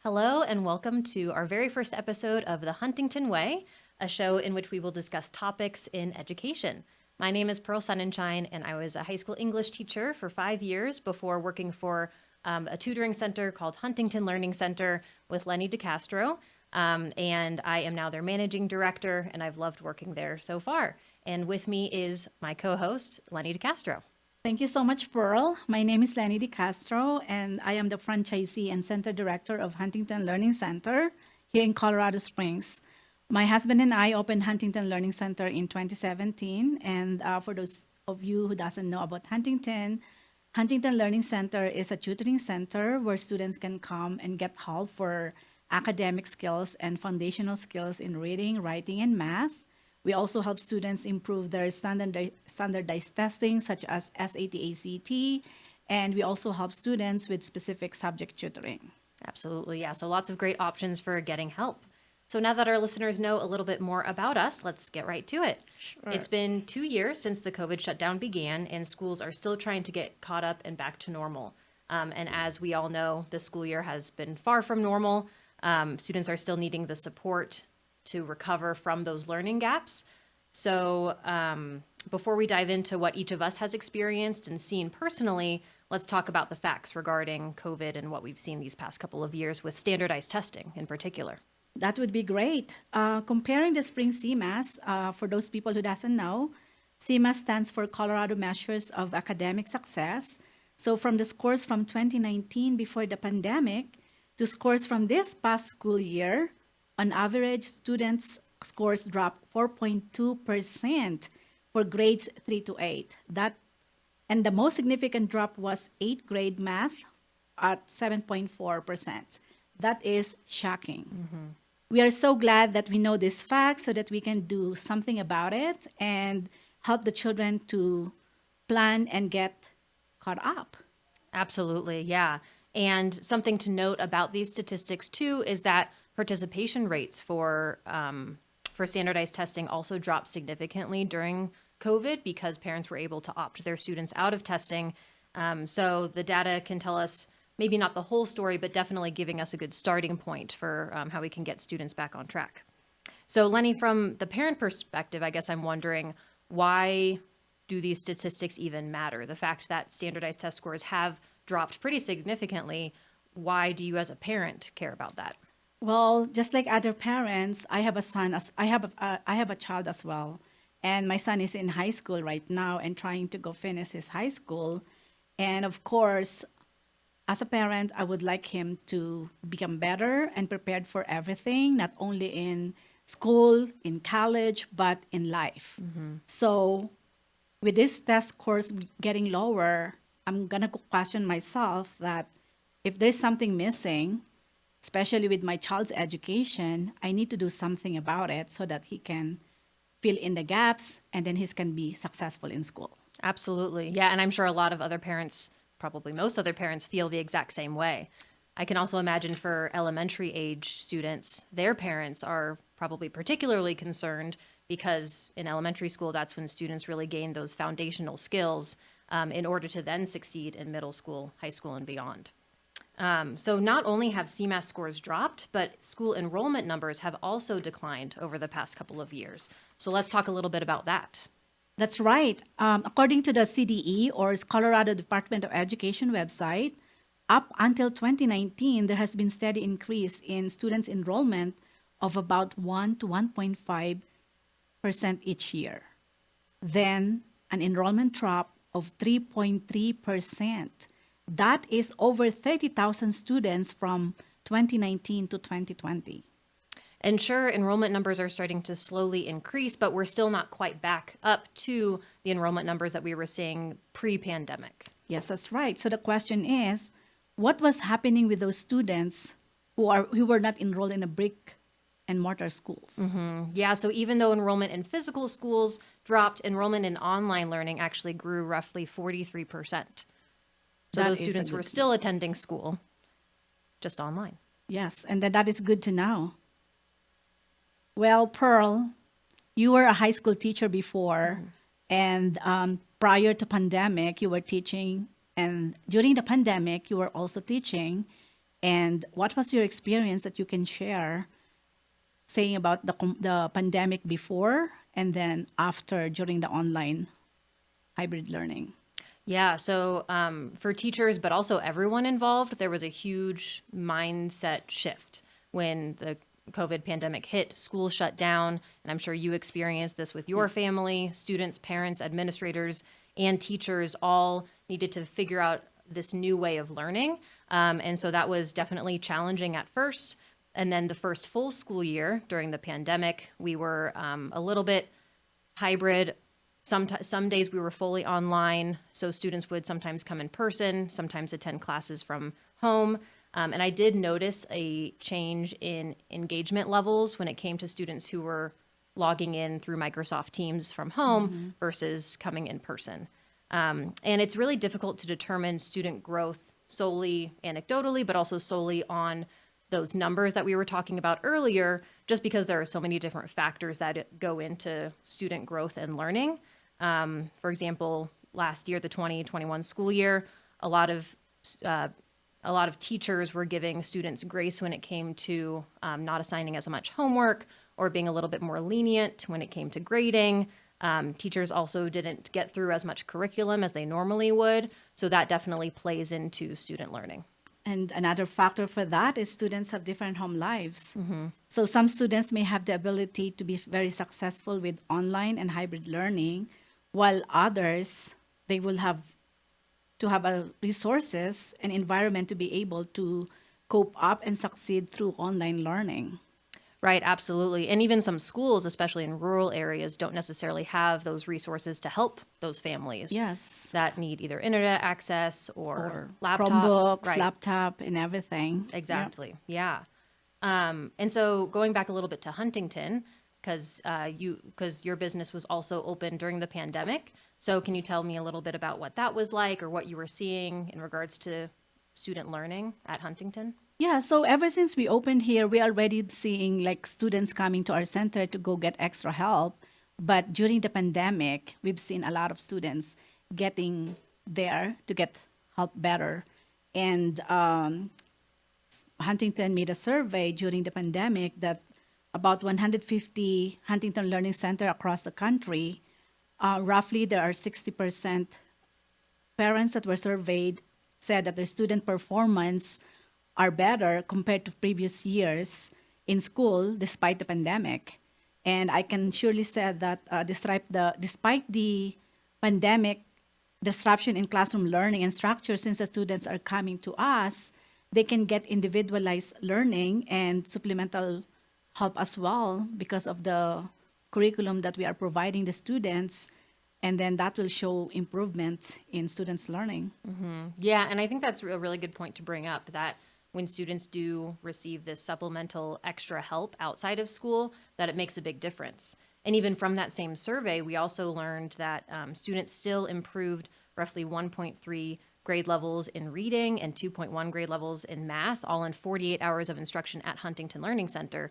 Hello, and welcome to our very first episode of The Huntington Way, a show in which we will discuss topics in education. My name is Pearl Sonnenschein, and I was a high school English teacher for 5 years before working for a tutoring center called Huntington Learning Center with Lenie Castro. And I am now their managing director, and I've loved working there so far. And with me is my co-host, Lenie Castro. Thank you so much, Pearl. My name is Lenie Castro, and I am the franchisee and center director of Huntington Learning Center here in Colorado Springs. My husband and I opened Huntington Learning Center in 2017. And for those of you who doesn't know about Huntington, Huntington Learning Center is a tutoring center where students can come and get help for academic skills and foundational skills in reading, writing, and math. We also help students improve their standardized testing, such as SAT, ACT, and we also help students with specific subject tutoring. Absolutely, yeah. So lots of great options for getting help. So now that our listeners know a little bit more about us, let's get right to it. Sure. It's been 2 years since the COVID shutdown began, and schools are still trying to get caught up and back to normal. And as we all know, the school year has been far from normal. Students are still needing the support to recover from those learning gaps. So before we dive into what each of us has experienced and seen personally, let's talk about the facts regarding COVID and what we've seen these past couple of years with standardized testing in particular. That would be great. Comparing the spring CMAS, for those people who doesn't know, CMAS stands for Colorado Measures of Academic Success. So from the scores from 2019 before the pandemic to scores from this past school year, on average, students' scores dropped 4.2% for grades 3 to 8. And the most significant drop was 8th grade math at 7.4%. That is shocking. Mm-hmm. We are so glad that we know this fact so that we can do something about it and help the children to plan and get caught up. Absolutely, yeah. And something to note about these statistics too is that participation rates for standardized testing also dropped significantly during COVID because parents were able to opt their students out of testing. So the data can tell us maybe not the whole story, but definitely giving us a good starting point for how we can get students back on track. So Lenie, from the parent perspective, I guess I'm wondering, why do these statistics even matter? The fact that standardized test scores have dropped pretty significantly, why do you as a parent care about that? Well, just like other parents, I have a son. I have a child as well, and my son is in high school right now and trying to go finish his high school. And of course, as a parent, I would like him to become better and prepared for everything, not only in school, in college, but in life. Mm-hmm. So, with this test scores getting lower, I'm gonna question myself that if there's something missing, especially with my child's education, I need to do something about it so that he can fill in the gaps and then he can be successful in school. Absolutely. Yeah. And I'm sure a lot of other parents, probably most other parents, feel the exact same way. I can also imagine for elementary age students, their parents are probably particularly concerned because in elementary school, that's when students really gain those foundational skills in order to then succeed in middle school, high school, and beyond. So not only have CMAS scores dropped, but school enrollment numbers have also declined over the past couple of years. So let's talk a little bit about that. That's right. According to the CDE, or Colorado Department of Education website, up until 2019, there has been steady increase in students' enrollment of about 1 to 1.5% each year. Then an enrollment drop of 3.3%. That is over 30,000 students from 2019 to 2020. And sure, enrollment numbers are starting to slowly increase, but we're still not quite back up to the enrollment numbers that we were seeing pre-pandemic. Yes, that's right. So the question is, what was happening with those students who were not enrolled in a brick and mortar schools? Mm-hmm. Yeah, so even though enrollment in physical schools dropped, enrollment in online learning actually grew roughly 43%. So those students were still attending school, just online. Yes, and that is good to know. Well, Pearl, you were a high school teacher before, and prior to pandemic, you were teaching, and during the pandemic, you were also teaching. And what was your experience that you can share, saying about the pandemic before and then after during the online hybrid learning? Yeah, so for teachers, but also everyone involved, there was a huge mindset shift when the COVID pandemic hit. Schools shut down, and I'm sure you experienced this with your family. Students, parents, administrators, and teachers all needed to figure out this new way of learning. And so that was definitely challenging at first. And then the first full school year during the pandemic, we were a little bit hybrid. Some days we were fully online, so students would sometimes come in person, sometimes attend classes from home. And I did notice a change in engagement levels when it came to students who were logging in through Microsoft Teams from home versus coming in person. And it's really difficult to determine student growth solely anecdotally, but also solely on those numbers that we were talking about earlier, just because there are so many different factors that go into student growth and learning. For example, last year, the 2021 school year, a lot of teachers were giving students grace when it came to not assigning as much homework or being a little bit more lenient when it came to grading. Teachers also didn't get through as much curriculum as they normally would, so that definitely plays into student learning. And another factor for that is students have different home lives. So some students may have the ability to be very successful with online and hybrid learning, while others, they will have to have resources and environment to be able to cope up and succeed through online learning. Right, absolutely. And even some schools, especially in rural areas, don't necessarily have those resources to help those families Yes. that need either internet access or laptops. Chromebooks, Right. laptop, and everything. Exactly. Yeah. And so going back a little bit to Huntington, because your business was also open during the pandemic. So can you tell me a little bit about what that was like or what you were seeing in regards to student learning at Huntington? Yeah, so ever since we opened here, we already seeing like students coming to our center to go get extra help. But during the pandemic, we've seen a lot of students getting there to get help better. And Huntington made a survey during the pandemic that about 150 Huntington Learning Center across the country, roughly there are 60% parents that were surveyed said that their student performance are better compared to previous years in school despite the pandemic. And I can surely say that despite the pandemic disruption in classroom learning and structure, since the students are coming to us, they can get individualized learning and supplemental help as well because of the curriculum that we are providing the students. And then that will show improvement in students' learning. Yeah, and I think that's a really good point to bring up, that when students do receive this supplemental extra help outside of school, that it makes a big difference. And even from that same survey, we also learned that students still improved roughly 1.3 grade levels in reading and 2.1 grade levels in math, all in 48 hours of instruction at Huntington Learning Center.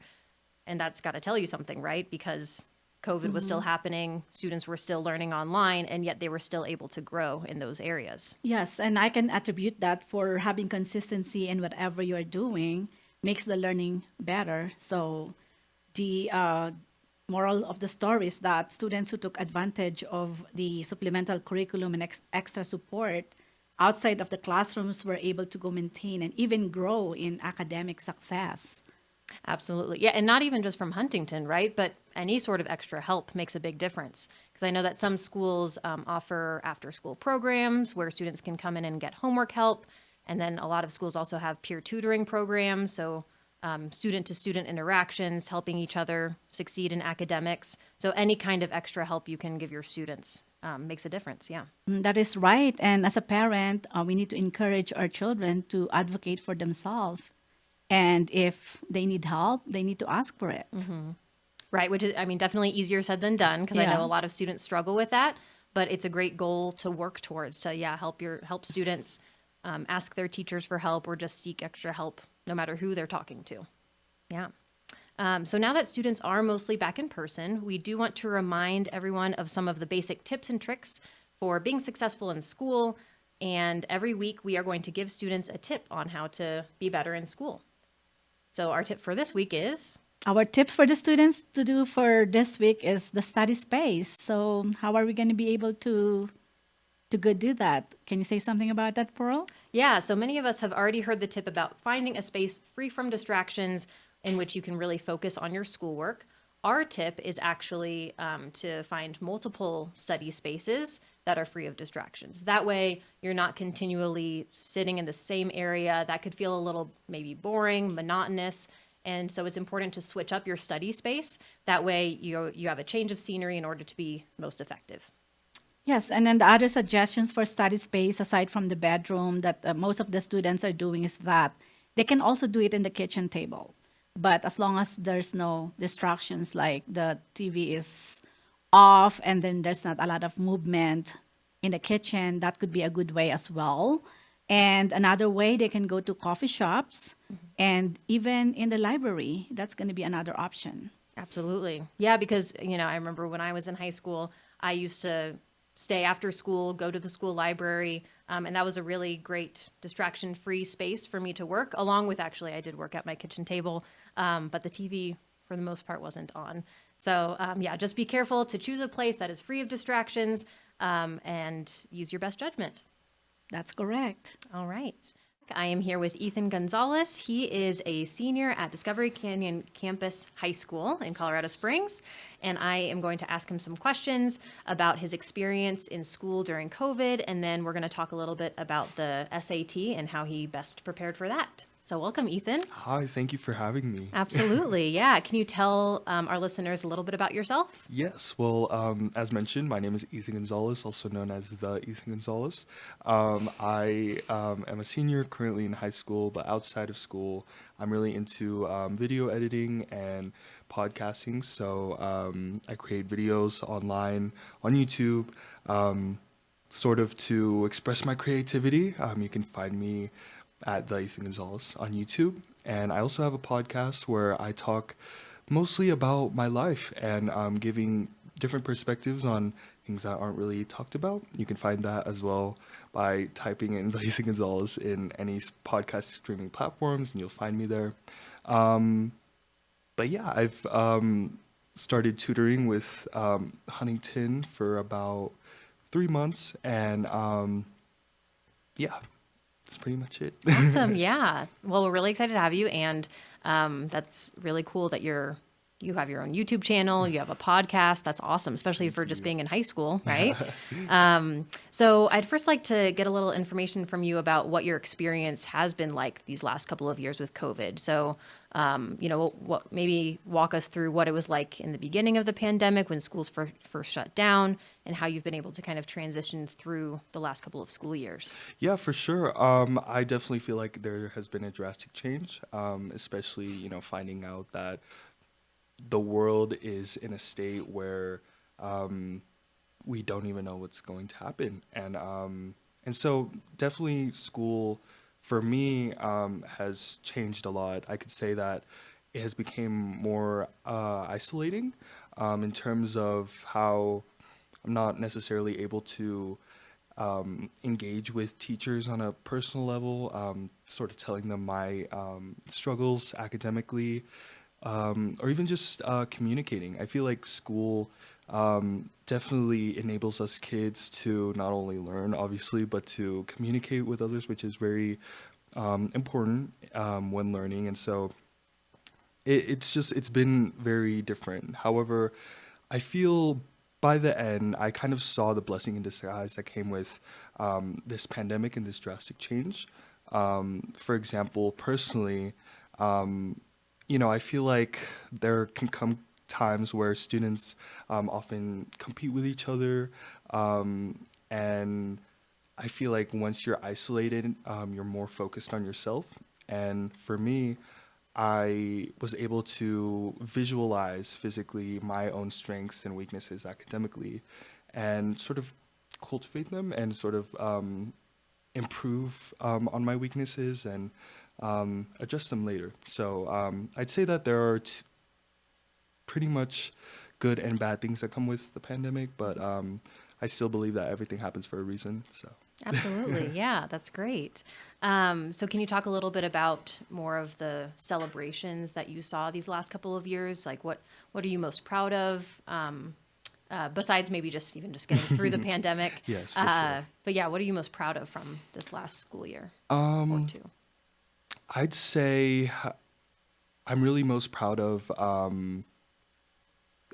And that's got to tell you something, right? Because COVID was still happening, students were still learning online, and yet they were still able to grow in those areas. Yes, and I can attribute that for having consistency in whatever you're doing makes the learning better. So the moral of the story is that students who took advantage of the supplemental curriculum and extra support outside of the classrooms were able to go maintain and even grow in academic success. Absolutely. Yeah. And not even just from Huntington, right? But any sort of extra help makes a big difference. Because I know that some schools offer after school programs where students can come in and get homework help. And then a lot of schools also have peer tutoring programs. So student to student interactions, helping each other succeed in academics. So any kind of extra help you can give your students makes a difference. Yeah. That is right. And as a parent, we need to encourage our children to advocate for themselves. And if they need help, they need to ask for it. Right, which is, I mean, definitely easier said than done, because I know a lot of students struggle with that, but it's a great goal to work towards, to, help students ask their teachers for help or just seek extra help, no matter who they're talking to. Yeah. So now that students are mostly back in person, we do want to remind everyone of some of the basic tips and tricks for being successful in school, And every week we are going to give students a tip on how to be better in school. So our tip for this week is... Our tip for the students to do for this week is the study space. So how are we going to be able to go do that? Can you say something about that, Pearl? Yeah, so many of us have already heard the tip about finding a space free from distractions in which you can really focus on your schoolwork. Our tip is actually to find multiple study spaces that are free of distractions. That way, you're not continually sitting in the same area. That could feel a little maybe boring, monotonous. And so it's important to switch up your study space. That way, you have a change of scenery in order to be most effective. Yes, and then the other suggestions for study space, aside from the bedroom, that most of the students are doing is that they can also do it in the kitchen table. But as long as there's no distractions, like the TV is off and then there's not a lot of movement in the kitchen, that could be a good way as well. And another way, they can go to coffee shops and even in the library. That's going to be another option. Absolutely. Yeah, because, I remember when I was in high school, I used to stay after school, go to the school library, and that was a really great distraction-free space for me to work, along with actually I did work at my kitchen table, but the TV, for the most part, wasn't on. So, just be careful to choose a place that is free of distractions and use your best judgment. That's correct. All right. I am here with Ethan Gonzales. He is a senior at Discovery Canyon Campus High School in Colorado Springs, and I am going to ask him some questions about his experience in school during COVID, and then we're going to talk a little bit about the SAT and how he best prepared for that. So welcome, Ethan. Hi, thank you for having me. Absolutely, yeah. Can you tell our listeners a little bit about yourself? Yes, well, as mentioned, my name is Ethan Gonzales, also known as TheEthanGonzales. I am a senior currently in high school, but outside of school, I'm really into video editing and podcasting. So I create videos online on YouTube, sort of to express my creativity. You can find me at The Ethan Gonzales on YouTube. And I also have a podcast where I talk mostly about my life and giving different perspectives on things that aren't really talked about. You can find that as well by typing in The Ethan Gonzales in any podcast streaming platforms, and you'll find me there. But yeah, I've started tutoring with Huntington for about 3 months, and yeah, that's pretty much it. Awesome, yeah. Well, we're really excited to have you, and that's really cool that you have your own YouTube channel, you have a podcast. That's awesome, especially for just being in high school, right? So I'd first like to get a little information from you about what your experience has been like these last couple of years with COVID. So, what maybe walk us through what it was like in the beginning of the pandemic when schools first shut down, and how you've been able to kind of transition through the last couple of school years. Yeah, for sure. I definitely feel like there has been a drastic change, especially, finding out that the world is in a state where we don't even know what's going to happen. And so definitely school for me has changed a lot. I could say that it has become more isolating in terms of how I'm not necessarily able to engage with teachers on a personal level, sort of telling them my struggles academically, or even just communicating. I feel like school definitely enables us kids to not only learn, obviously, but to communicate with others, which is very important when learning. And so it's been very different. However, I feel by the end, I kind of saw the blessing in disguise that came with this pandemic and this drastic change. For example, personally, I feel like there can come times where students often compete with each other, and I feel like once you're isolated, you're more focused on yourself. And for me, I was able to visualize physically my own strengths and weaknesses academically and sort of cultivate them and sort of improve on my weaknesses and adjust them later. So I'd say that there are pretty much good and bad things that come with the pandemic, but I still believe that everything happens for a reason. So Absolutely. Yeah, that's great. So can you talk a little bit about more of the celebrations that you saw these last couple of years? Like what are you most proud of? Besides maybe just even just getting through the pandemic. Yes, for sure. But yeah, what are you most proud of from this last school year or Um, two? I'd say I'm really most proud of,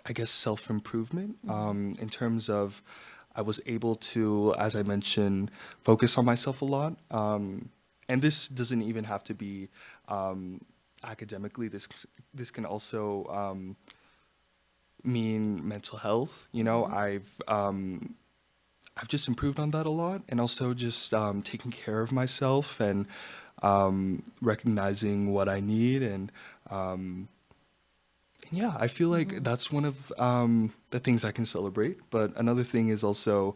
I guess, self-improvement, in terms of I was able to, as I mentioned, focus on myself a lot. And this doesn't even have to be academically. This can also mean mental health. You know, I've just improved on that a lot, and also just taking care of myself and recognizing what I need, and yeah, I feel like that's one of the things I can celebrate. But another thing is also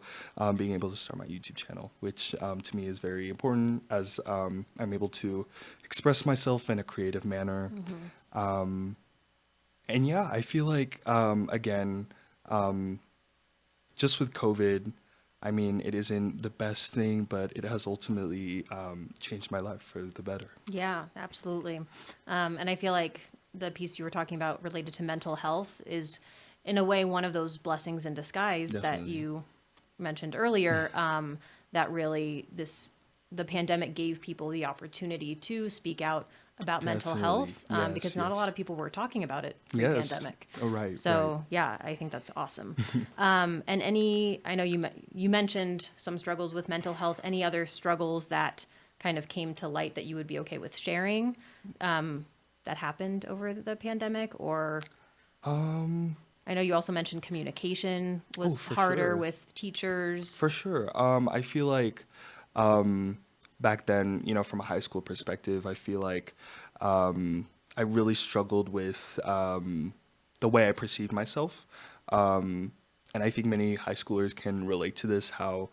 being able to start my YouTube channel, which to me is very important as I'm able to express myself in a creative manner. Um, and yeah, I feel like, again, just with COVID, I mean, it isn't the best thing, but it has ultimately changed my life for the better. Yeah, absolutely. And I feel like the piece you were talking about related to mental health is, in a way, one of those blessings in disguise that Definitely. you mentioned earlier. That really the pandemic gave people the opportunity to speak out about mental health, Definitely. because Yes, not a lot yes. of people were talking about it Yes. pre-pandemic. Oh, right, right. So yeah, I think that's awesome. And I know you mentioned some struggles with mental health. Any other struggles that kind of came to light that you would be okay with sharing, that happened over the pandemic? Or Um, I know you also mentioned communication oh, was for harder sure. with teachers. For sure. I feel like back then, you know, from a high school perspective, I feel like I really struggled with the way I perceived myself. And I think many high schoolers can relate to this, how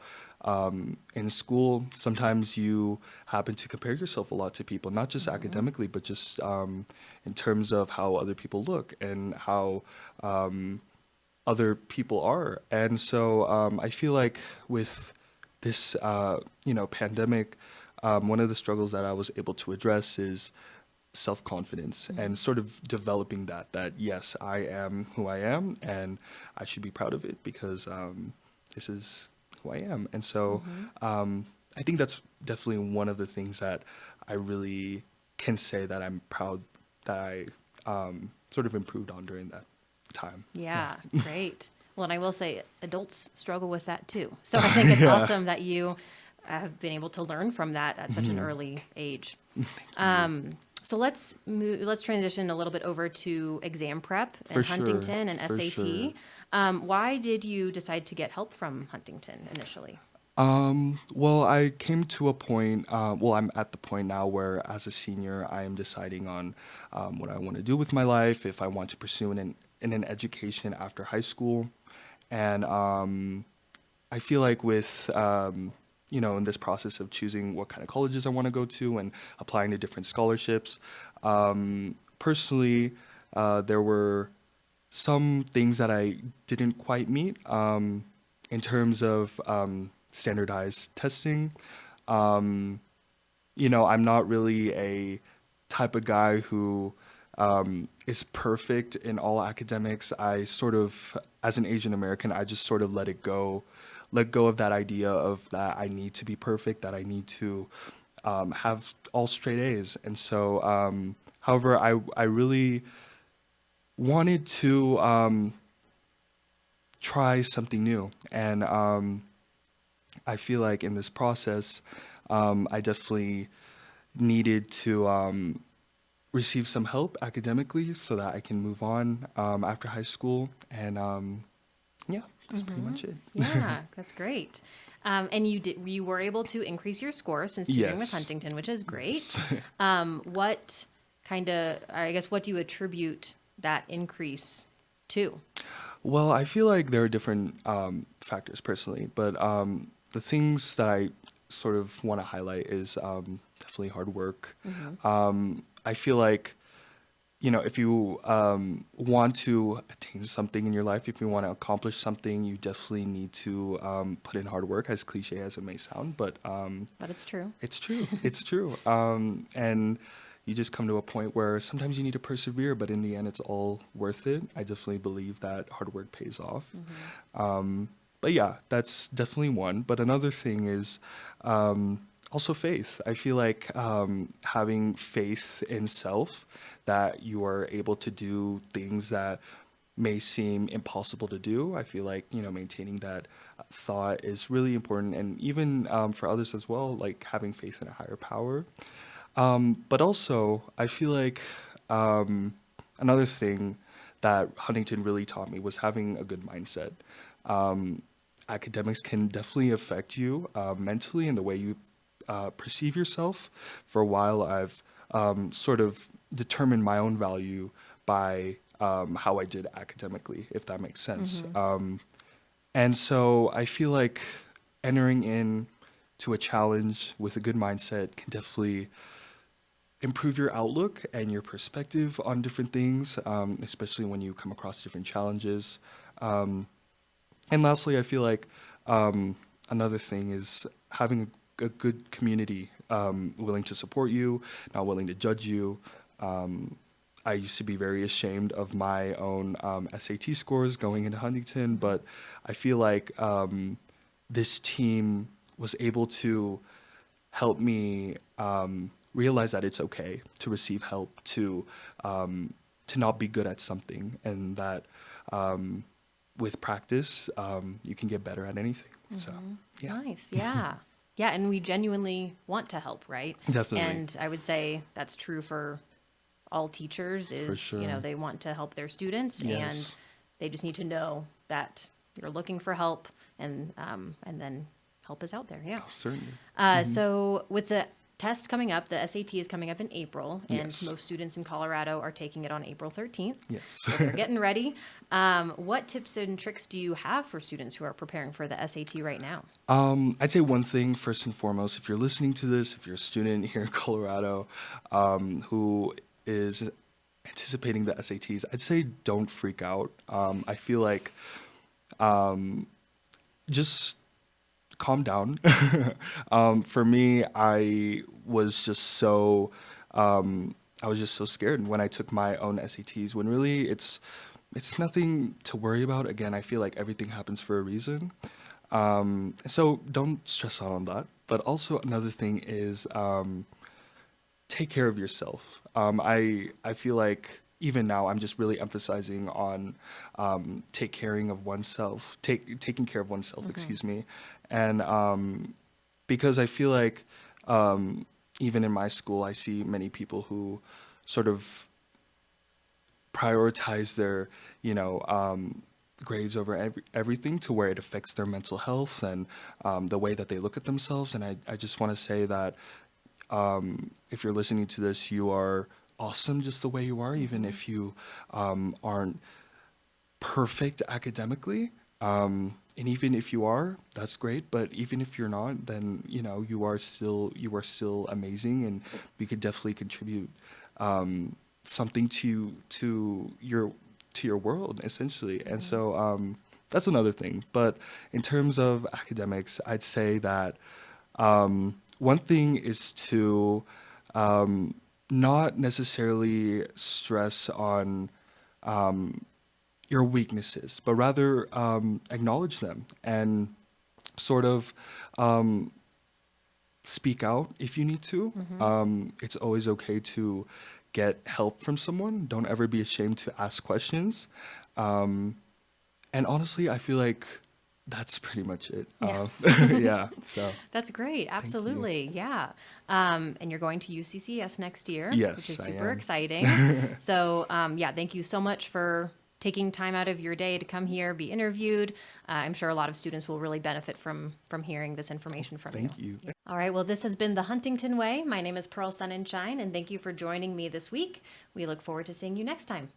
in school, sometimes you happen to compare yourself a lot to people, not just academically, but just in terms of how other people look and how other people are. And so I feel like with this, pandemic, one of the struggles that I was able to address is self-confidence and sort of developing that yes, I am who I am and I should be proud of it because this is who I am. And so I think that's definitely one of the things that I really can say that I'm proud that I sort of improved on during that time. Yeah, great. Well, and I will say adults struggle with that too. So I think it's awesome that you have been able to learn from that at such an early age. So let's transition a little bit over to exam prep For and sure, Huntington and for SAT. sure. Why did you decide to get help from Huntington initially? Well, I came to a point, I'm at the point now where as a senior, I am deciding on what I want to do with my life, if I want to pursue in an education after high school. And I feel like with, in this process of choosing what kind of colleges I want to go to and applying to different scholarships, personally, there were some things that I didn't quite meet in terms of standardized testing. I'm not really a type of guy who is perfect in all academics. I sort of, as an Asian American, I just sort of let go of that idea of that I need to be perfect, that I need to have all straight A's. And so, however, I really wanted to try something new. And I feel like in this process, I definitely needed to receive some help academically so that I can move on after high school. And yeah, that's pretty much it. Yeah, that's great. And you were able to increase your score since tutoring with Yes. Huntington, which is great. Yes. What do you attribute that increase to? Well, I feel like there are different factors personally, but the things that I sort of want to highlight is definitely hard work. I feel like if you want to attain something in your life, if you want to accomplish something, you definitely need to put in hard work, as cliche as it may sound. But But it's true. it's true. It's true. And you just come to a point where sometimes you need to persevere, but in the end, it's all worth it. I definitely believe that hard work pays off. But yeah, that's definitely one. But another thing is also faith. I feel like having faith in self, that you are able to do things that may seem impossible to do. I feel like, maintaining that thought is really important. And even for others as well, like having faith in a higher power. But also, I feel like another thing that Huntington really taught me was having a good mindset. Academics can definitely affect you mentally in the way you perceive yourself. For a while, I've sort of determined my own value by how I did academically, if that makes sense. And so I feel like entering in to a challenge with a good mindset can definitely improve your outlook and your perspective on different things, especially when you come across different challenges. And lastly, I feel like another thing is having a good community willing to support you, not willing to judge you. I used to be very ashamed of my own SAT scores going into Huntington, but I feel like this team was able to help me realize that it's okay to receive help, to not be good at something, and that with practice you can get better at anything. So yeah. Nice. Yeah. Yeah. And we genuinely want to help, right? Definitely. And I would say that's true for all teachers is, sure. they want to help their students and Yes. they just need to know that you're looking for help and then help is out there. Yeah. Certainly. So with the test coming up, the SAT is coming up in April, and Yes. most students in Colorado are taking it on April 13th. Yes. So they're getting ready. What tips and tricks do you have for students who are preparing for the SAT right now? I'd say one thing first and foremost, if you're listening to this, if you're a student here in Colorado who is anticipating the SATs, I'd say don't freak out. I feel like just calm down. For me, I was just so scared when I took my own SATs. When really, it's nothing to worry about. Again, I feel like everything happens for a reason. So don't stress out on that. But also another thing is take care of yourself. I feel like even now I'm just really emphasizing on taking care of oneself, excuse me. And because I feel like even in my school, I see many people who sort of prioritize their, grades over everything, to where it affects their mental health and the way that they look at themselves. And I just want to say that if you're listening to this, you are awesome just the way you are, even if you aren't perfect academically. And even if you are, that's great. But even if you're not, then you are still amazing, and you could definitely contribute something to your world, essentially. And so that's another thing. But in terms of academics, I'd say that one thing is to not necessarily stress on your weaknesses, but rather acknowledge them and sort of speak out if you need to. It's always okay to get help from someone. Don't ever be ashamed to ask questions. And honestly, I feel like that's pretty much it. Yeah. Yeah. So That's great. Absolutely. Yeah. And you're going to UCCS next year, Yes, which is I super am. exciting. So, yeah, thank you so much for taking time out of your day to come here, be interviewed. I'm sure a lot of students will really benefit from hearing this information from you. thank you. All right. Well, this has been the Huntington Way. My name is Pearl Sonnenschein, and thank you for joining me this week. We look forward to seeing you next time.